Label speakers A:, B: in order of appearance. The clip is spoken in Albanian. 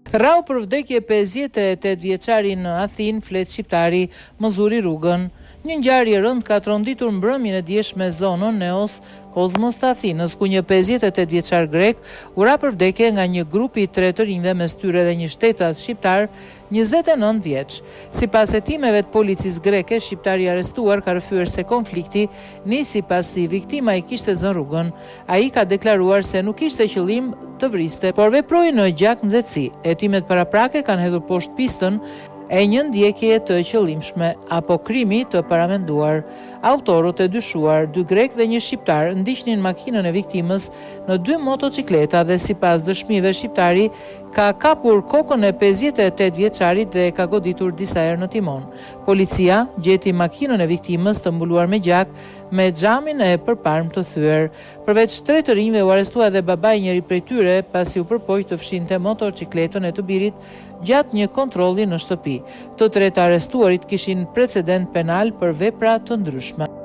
A: Rrau për vdekje 58 vjeçari në Athinë, flet shqiptari, më zuri rrugën. Një ngjarje rënd ka tronditur mbrëmjen e djeshme zonën Neos Kozmos të Athinës, ku një 58 vjeçar grek u ra për vdekje nga një grup i 3 të rinjve, mes tyre dhe një shtetas shqiptar 29 vjeç. Sipas hetimeve të policisë greke, shqiptari i arrestuar ka rrëfyer se konflikti nisi pasi viktima i kishte zënë rrugën. Ai ka deklaruar se nuk kishte qëllim të vriste, por veproi në gjak nxehtësi. Hetimet paraprake kanë hedhur poshtë pistën e një ndjekje të qëllimshme apo krimi të paramenduar. Autorët e dyshuar, 2 grek dhe një shqiptar, ndiqnin makinën e viktimës në 2 motocikleta dhe sipas dëshmive shqiptari ka kapur kokën e 58 vjeçarit dhe ka goditur disa herë në timon. Policia gjeti makinën e viktimës të mbuluar me gjak me xhamin e përparm të thyer. Përveç 3 të rinjve u arrestua edhe babai i njëri prej tyre pasi u përpoq të fshinte motocikletën e të birit gjatë një kontrolli në shtëpi. Të 3 arrestuarit kishin precedent penal për vepra të ndryshme.